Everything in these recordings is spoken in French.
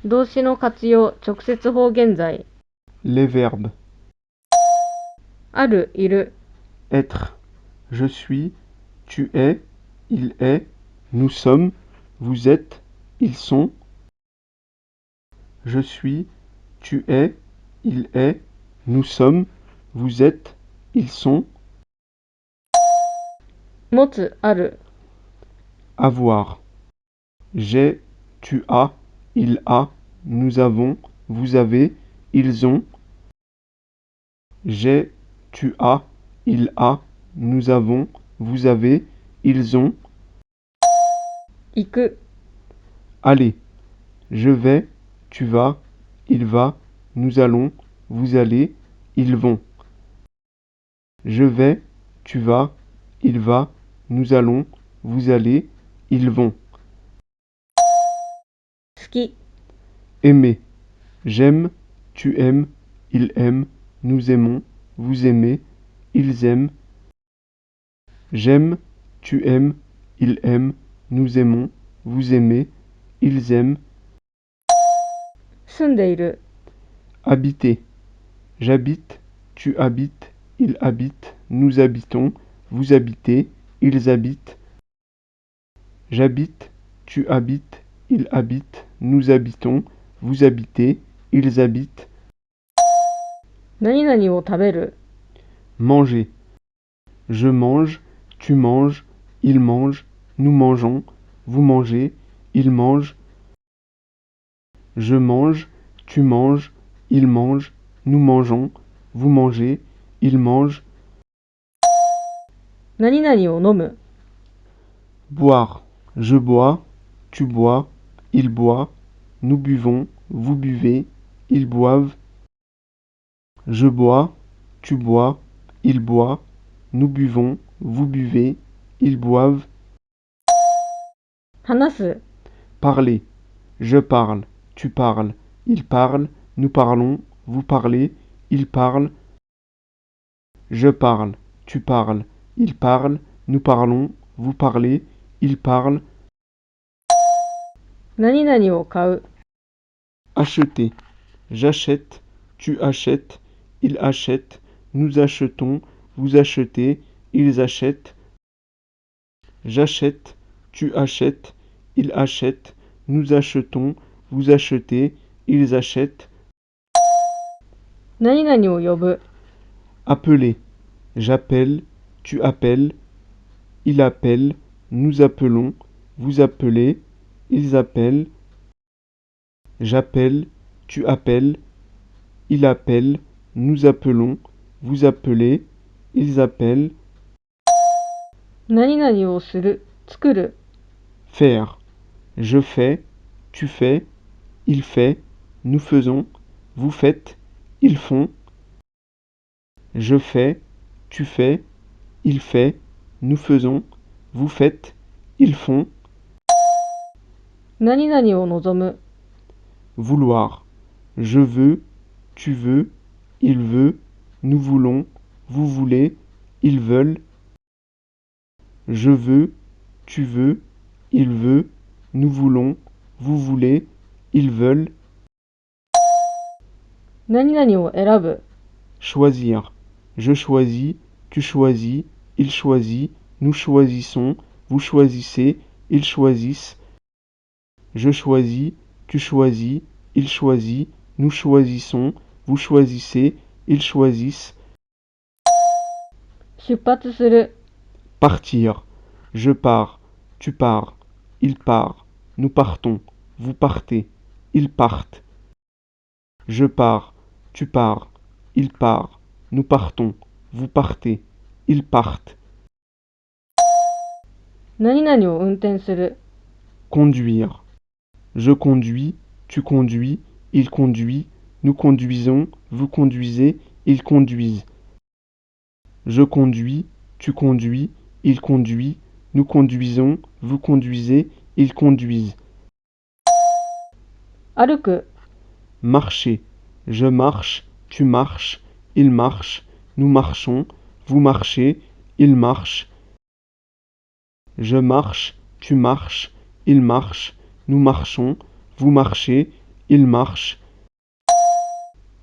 動詞の活用、直接方言在。Les verbes ある、いる。être, je suis, tu es, il est, nous sommes, vous êtes, ils sont. Je suis, tu es, il est, nous sommes, vous êtes, ils sont. 持つ、ある。Avoir. J'ai, tu as, il a, nous avons, vous avez, ils ont. J'ai, tu as, il a, nous avons, vous avez, ils ont. 行く。Allez. Je vais, tu vas, il va, nous allons, vous allez, ils vont. Je vais, tu vas, il va, nous allons, vous allez, ils vont. 好き。Aimer. J'aime, tu aimes, il aime, nous aimons, vous aimez, ils aiment. J'aime, tu aimes, il aime, nous aimons, vous aimez, ils aiment. 住んでいる。Habiter. J'habite, tu habites, il habite, nous habitons, vous habitez, ils habitent. J'habite, tu habites, il habite, nous habitons, vous habitez, ils habitent. 何々を食べる。Manger. Je mange, tu manges, il mange, nous mangeons, vous mangez, ils mangent. Je mange, tu manges, il mange, nous mangeons, vous mangez, ils mangent. 何々を飲む。Boire. Je bois, tu bois, il boit, nous buvons, vous buvez, ils boivent. Je bois, tu bois, il boit, nous buvons, vous buvez, ils boivent. 話す。Parler. Je parle, tu parles, il parle, nous parlons, vous parlez, ils parlent. Je parle, tu parles, il parle, nous parlons, vous parlez, ils parlent. 何々を買う。Acheter. J'achète, tu achètes, il achète, nous achetons, vous achetez, ils achètent. J'achète, tu achètes, il achète, nous achetons, vous achetez, ils achètent. 何々を呼ぶ。Appeler. J'appelle, tu appelles, il appelle, nous appelons, vous appelez, ils appellent. J'appelle, tu appelles, il appelle, nous appelons, vous appelez, ils appellent. 何々をする。作る。Faire. Je fais, tu fais, il fait, nous faisons, vous faites, ils font. Je fais, tu fais, il fait, nous faisons, vous faites, ils font. 何々を望む。Vouloir. Je veux, tu veux, il veut, nous voulons, vous voulez, ils veulent. Je veux, tu veux, il veut, nous voulons, vous voulez, ils veulent. 何々を選ぶ。Choisir. Je choisis, tu choisis, il choisit, nous choisissons, vous choisissez, ils choisissent. Je choisis, tu choisis, il choisit, nous choisissons, vous choisissez, ils choisissent. 出発する。Partir. Je pars, tu pars, il part, nous partons, vous partez, ils partent. Je pars, tu pars, il part, nous partons, vous partez, ils partent. 何々を運転する。Conduire. Je conduis, tu conduis, il conduit, nous conduisons, vous conduisez, ils conduisent. Je conduis, tu conduis, il conduit, nous conduisons, vous conduisez, ils conduisent. 歩く。Marcher. Je marche, tu marches, il marche, nous marchons, vous marchez, ils marchent. Je marche, tu marches, il marche, nous marchons, vous marchez, il marche,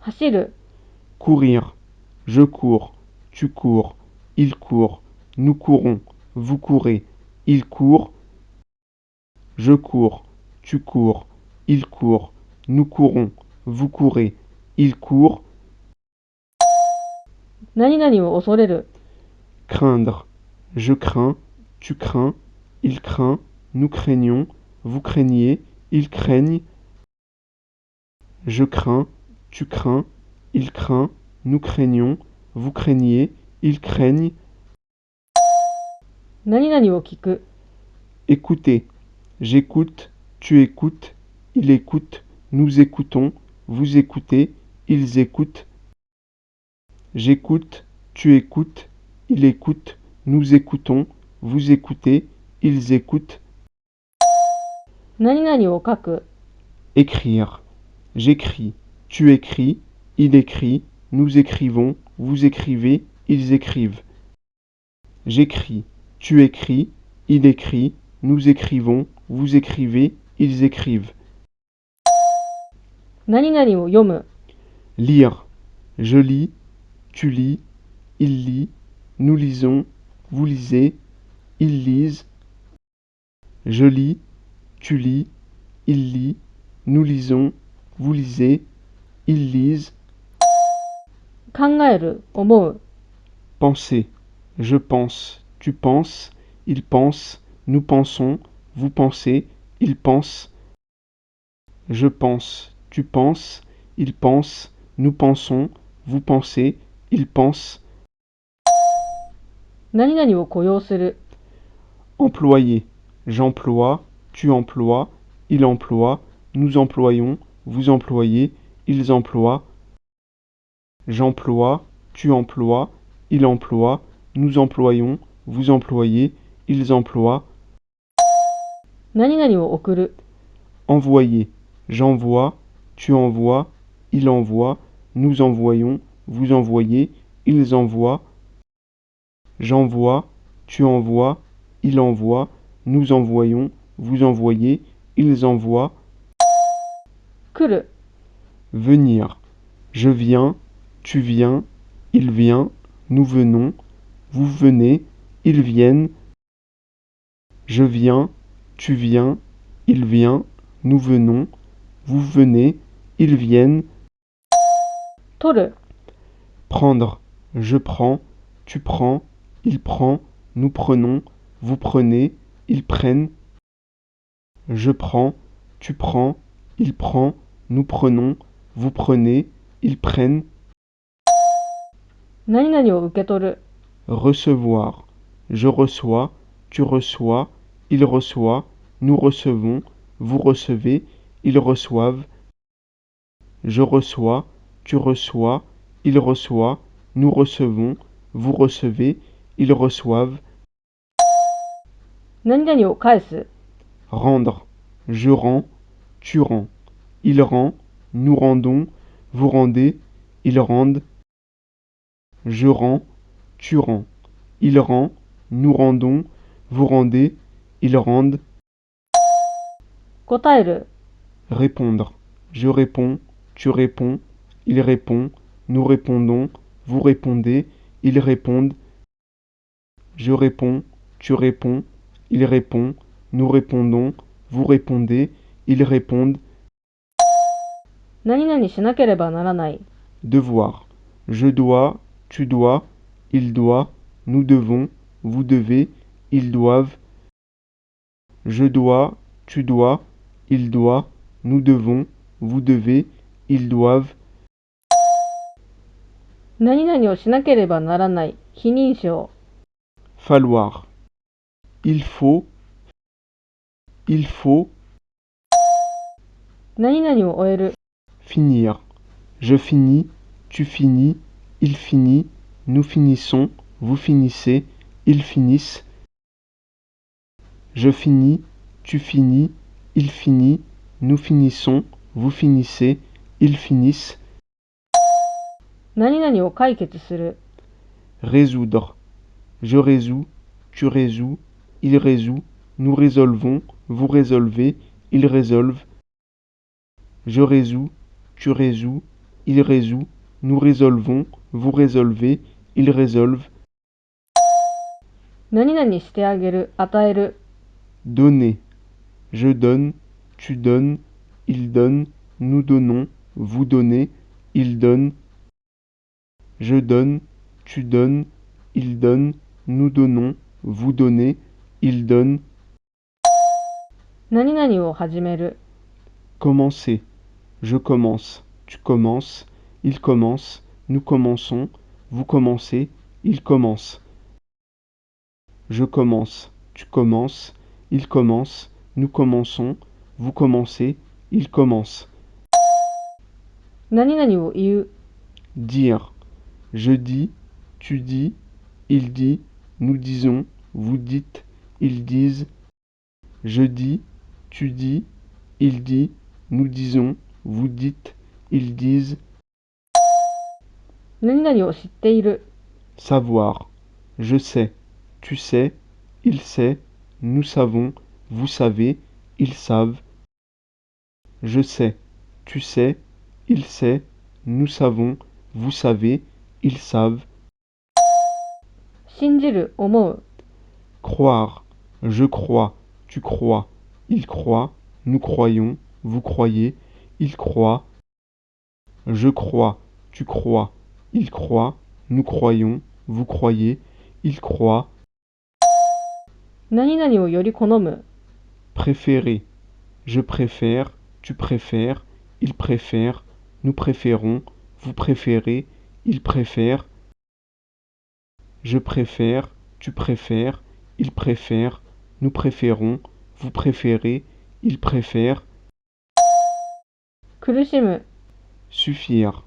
走る、 courir, je cours, tu cours, il court, nous courons, vous courez, il court, je cours, tu cours, il court, nous courons, vous courez, il court, 何々を恐れる、 craindre, je crains, tu crains, il craint, nous craignons, vous craignez, ils craignent, je crains, tu crains, il craint, nous craignons, vous craignez, ils craignent, 何々を聞く、 écoutez, j'écoute, tu écoutes, il écoute, nous écoutons, vous écoutez, ils écoutent, j'écoute, tu écoutes, il écoute, nous écoutons, vous écoutez, ils écoutent, 何々を書く、 écrire, j'écris, tu écris, il écrit, nous écrivons, vous écrivez, ils écrivent, j'écris, tu écris, il écrit, nous écrivons, vous écrivez, ils écrivent, 何々を読む、 lire, je lis, tu lis, il lit, nous lisons, vous lisez, ils lisent, je lis, tu lis, il lit, nous lisons, vous lisez, ils lisent, 考える、思う、 penser, je pense, tu penses, il pense, nous pensons, vous pensez, ils pensent, je pense, tu penses, il pense, nous pensons, vous pensez, ils pensent, 何々を雇用する、 employer, j'emploie, tu emploies, il emploie, nous employons, vous employez, ils emploient, j'emploie, tu emploies, il emploie, nous employons, vous employez, ils emploient, 何々を送る、 envoyer, j'envoie, tu envoies, il envoie, nous envoyons, vous envoyez, ils envoient, j'envoie, tu envoies, il envoie, nous envoyons, vous envoyez, ils envoient, 来る、 venir, je viens, tu viens, il vient, nous venons, vous venez, ils viennent, je viens, tu viens, il vient, nous venons, vous venez, ils viennent, 取る、 prendre, je prends, tu prends, il prend, nous prenons, vous prenez, ils prennent, je prends, tu prends, il prend, nous prenons, vous prenez, ils prennent, 何々を受け取る、 recevoir, je reçois, tu reçois, il reçoit, nous recevons, vous recevez, ils reçoivent, je reçois, tu reçois, il reçoit, nous recevons, vous recevez, ils reçoivent, 何々を返す、 rendre, je rends, tu rends, il rend, nous rendons, vous rendez, ils rendent, je rends, tu rends, il rend, nous rendons, vous rendez, ils rendent, 答える、 répondre, je réponds, tu réponds, il répond, nous répondons, vous répondez, ils répondent, je réponds, tu réponds, il répond, nous répondons, vous répondez, ils répondent, 何々しなければならない、 devoir, je dois, tu dois, il doit, nous devons, vous devez, ils doivent, je dois, tu dois, il doit, nous devons, vous devez, ils doivent, 何々をしなければならない、非認証、 falloir, il faut, 何々を終える、 finir, je finis, tu finis, il finit, nous finissons, vous finissez, ils finissent, je finis, tu finis, il finit, nous finissons, vous finissez, ils finissent, 何々を解決する、 résoudre, je résous, tu résous, il résout, nous résolvons, vous résolvez, ils résolvent, Je résous, tu résous, il résout, nous résolvons, vous résolvez, ils résolvent. 何々してあげる、与える。 Donner. Je donne, tu donnes, il donne, nous donnons, vous donnez, il donne. Je donne, tu donnes, il donne, nous donnons, vous donnez, il donne. 何々を始める。 Commencer. Je commence, tu commences, il commence, nous commençons, vous commencez, il commence. Je commence, tu commences, il commence, nous commençons, vous commencez, il commence. 何々を言う。 Dire. Je dis, tu dis, il dit, nous disons, vous dites, ils disent. Je dis, tu dis, il dit, nous disons, vous dites, ils disent. 何々を知っている。 Savoir. Je sais, tu sais, il sait, nous savons, vous savez, ils savent. Je sais, tu sais, il sait, nous savons, vous savez, ils savent. 信じる、思う。 Croire. Je crois, tu crois, il croit, nous croyons, vous croyez, il croit. Je crois, tu crois, il croit, nous croyons, vous croyez, il croit. 何々をより好む。 Préférer. Je préfère, tu préfères, il préfère, nous préférons, vous préférez, il préfère. Je préfère, tu préfères, il préfère, nous préférons, vous préférez, il préfère. 苦しむ。 Suffire.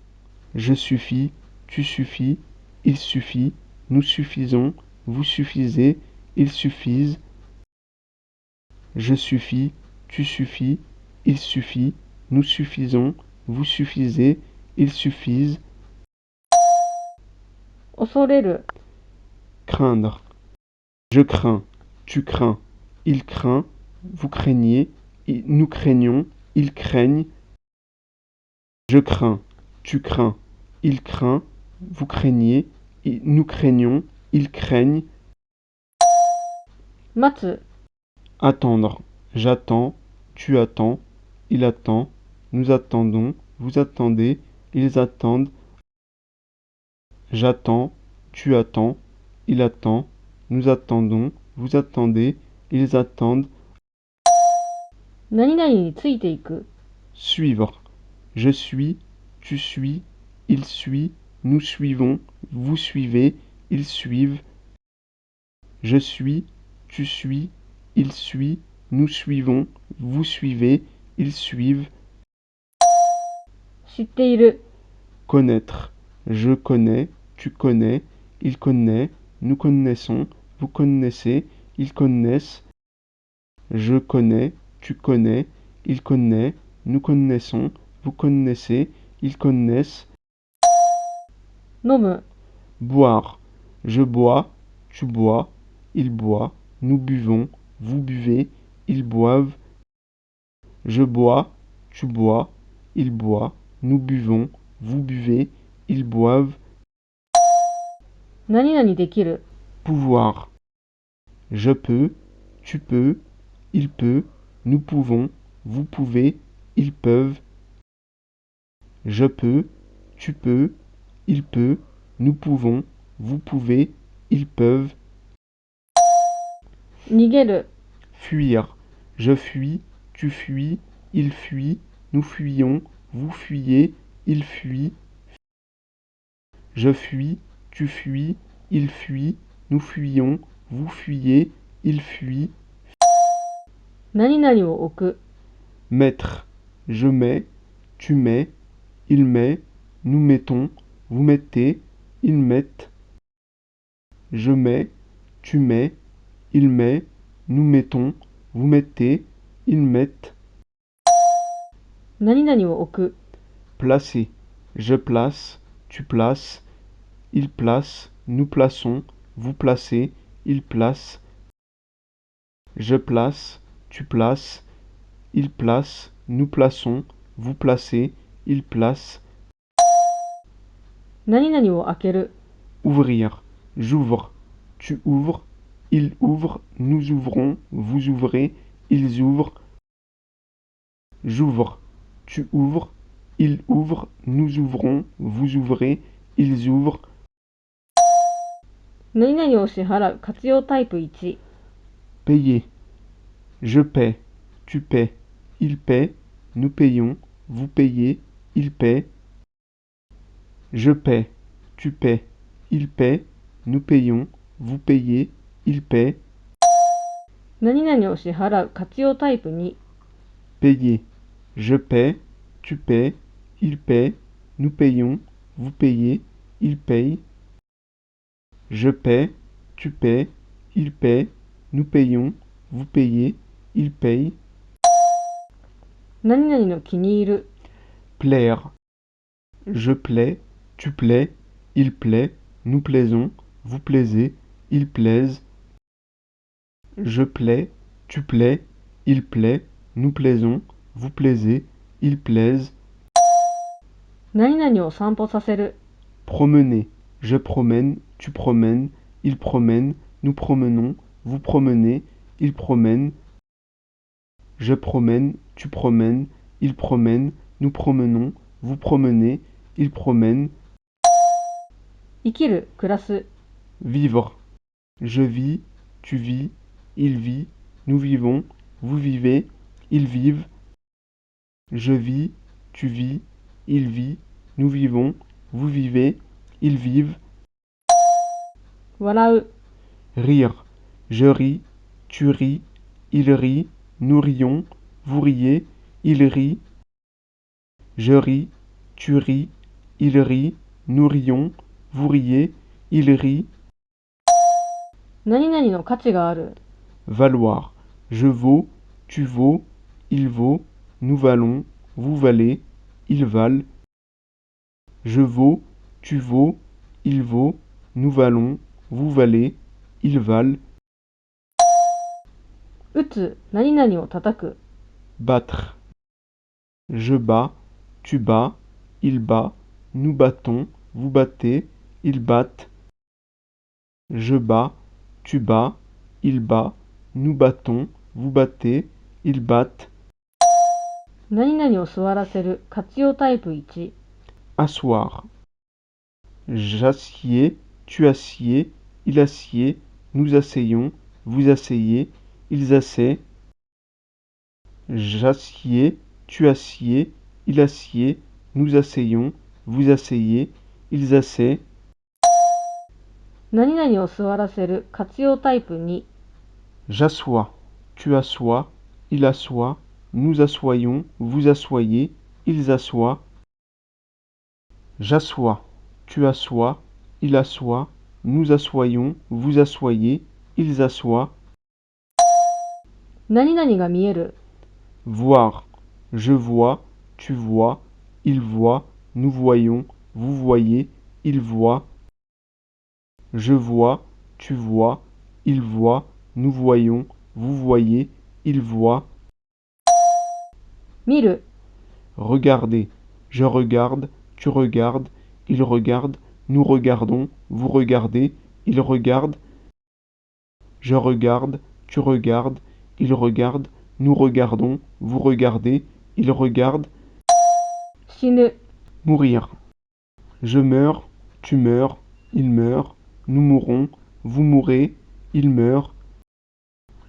Je suffis, tu suffis, il suffit, nous suffisons, vous suffisez, ils suffisent. Je suffis, tu suffis, il suffit, nous suffisons, vous suffisez, ils suffisent. 恐れる。 Craindre. Je crains, tu crains, il craint, vous craignez, nous craignons, ils craignent. Je crains, tu crains, il craint, vous craignez, nous craignons, ils craignent. 待つ。 Attendre. J'attends, tu attends, il attend, nous attendons, vous attendez, ils attendent. J'attends, tu attends, il attend, nous attendons, vous attendez, ils attendent. 何々についていく。 Suivre. Je suis, tu suis, il suit, nous suivons, vous suivez, ils suivent. Je suis, tu suis, il suit, nous suivons, vous suivez, ils suivent. 知っている。 Connaître. Je connais, tu connais, il connaît, nous connaissons, vous connaissez, ils connaissent. Je connais, tu connais, il connaît, nous connaissons, vous connaissez, ils connaissent. 飲む。 Boire. Je bois, tu bois, il boit, nous buvons, vous buvez, ils boivent. Je bois, tu bois, il boit, nous buvons, vous buvez, ils boivent. 何々できる。 Pouvoir. Je peux, tu peux, il peut, nous pouvons, vous pouvez, ils peuvent. Je peux, tu peux, il peut, nous pouvons, vous pouvez, ils peuvent. 逃げる。 Fuir. Je fuis, tu fuis, il fuit, nous fuyons, vous fuyez, il fuit. Je fuis, tu fuis, il fuit, nous fuyons, vous fuyez, il fuit. 何々を置く。 Mettre. Je mets, tu mets, il met, nous mettons, vous mettez, ils mettent. Je mets, tu mets, il met, nous mettons, vous mettez, ils mettent. 何々を置く。 Placer. Je place, tu places, il place, nous plaçons, vous placez, il place. Je place, tu places, il place, nous plaçons, vous placez, il place. 何々を開ける。 Ouvrir, j'ouvre, tu ouvres, il ouvre, nous ouvrons, vous ouvrez, ils ouvrent. J'ouvre, tu ouvres, il ouvre, nous ouvrons, vous ouvrez, ils ouvrent. 何々を支払う活用タイプ1。 Payer, je paie, tu paies, il paie, nous payons, vous payez, il paie. Je paie, tu paies, il paie, nous payons, vous payez, il paie. 何々を支払う活用タイプ2。 Payer, je paie, tu paies, il paie, nous payons, vous payez, il paye. Je paie, tu paies, il paie, nous payons, vous payez, il paye. 何々の気に入る。 Plaire, je plais, tu plais, il plaît, nous plaisons, vous plaisez, ils plaisent. Je plais, tu plais, il plaît, nous plaisons, vous plaisez, ils plaisent. 何々を散歩させる。 Promener, je promène, tu promènes, il promène, nous promenons, vous promenez, ils promènent. Je promène, tu promènes, il promène, nous promenons, vous promenez, ils promènent. 生きる、暮らす。 Vivre, je vis, tu vis, il vit, nous vivons, vous vivez, ils vivent. Je vis, tu vis, il vit, nous vivons, vous vivez, ils vivent. 笑う。 Rire, je ris, tu ris, il rit, nous rions, vous riez, il rit. Je ris, tu ris, il rit, nous rions, vous riez, il rit. 何々の価値がある。 Valoir, je vaux, tu vaux, il vaut, nous valons, vous valez, ils valent. Je vaux, tu vaux, il vaut, nous valons, vous valez, ils valent. 打つ、何々を叩く。 Battre. Je bats, tu bats, il bat, nous battons, vous battez, ils battent. Je bats, tu bats, il bat, nous battons, vous battez, ils battent. 何々を座らせる活用タイプ1。 Asseoir. J'assieds, tu assieds, il assied, nous asseyons, vous asseyez, ils assaient. J'assieds, tu assieds, il assied, nous asseyons, vous asseyez, ils assaient. 何々を座らせる活用タイプ2。 J'assois, tu assois, il assoit, nous assoyons, vous assoyez, ils assoient. J'assois, tu assois, il assoit, nous assoyons, vous assoyez, ils assoient. 何々が見える。 Voir, je vois, tu vois, il voit, nous voyons, vous voyez, il voit. Je vois, tu vois, il voit, nous voyons, vous voyez, il voit. 見る、 Regardez, je regarde, tu regardes, il regarde, nous regardons, vous regardez, il regarde. Je regarde, tu regardes, il regarde, nous regardons, vous regardez, il regarde. 死ぬ、 Mourir. Je meurs, tu meurs, il meurt, nous mourons, vous mourrez, il meurt.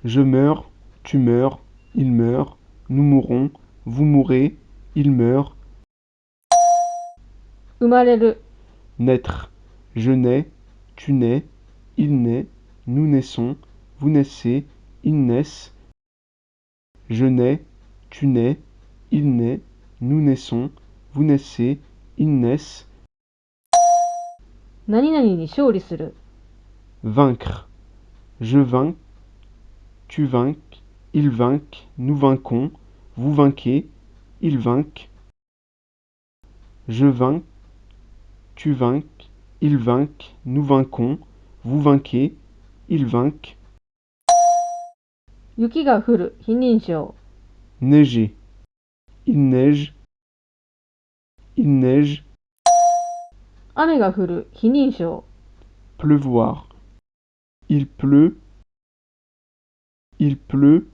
Je meurs, tu meurs, il meurt, nous mourons, vous mourrez, il meurt. 生まれる、 Naître. Je nais, tu nais, il naît, nous naissons, vous naissez, ils naissent. Je nais, tu nais, il naît, nous naissons, vous naissez, ils naissent. 何々に勝利する。 Vaincre. Je vainc, tu vainques, ils vainquent, nous vainquons, vous vainquez, ils vainquent. Je vainc, tu vainques, ils vainquent, nous vainquons, vous vainquez, ils vainquent. 雪が降る、非認証。 Neiger. Il neige, il neige, 雨が降る、非認証。pleuvoir, il pleut, il pleut,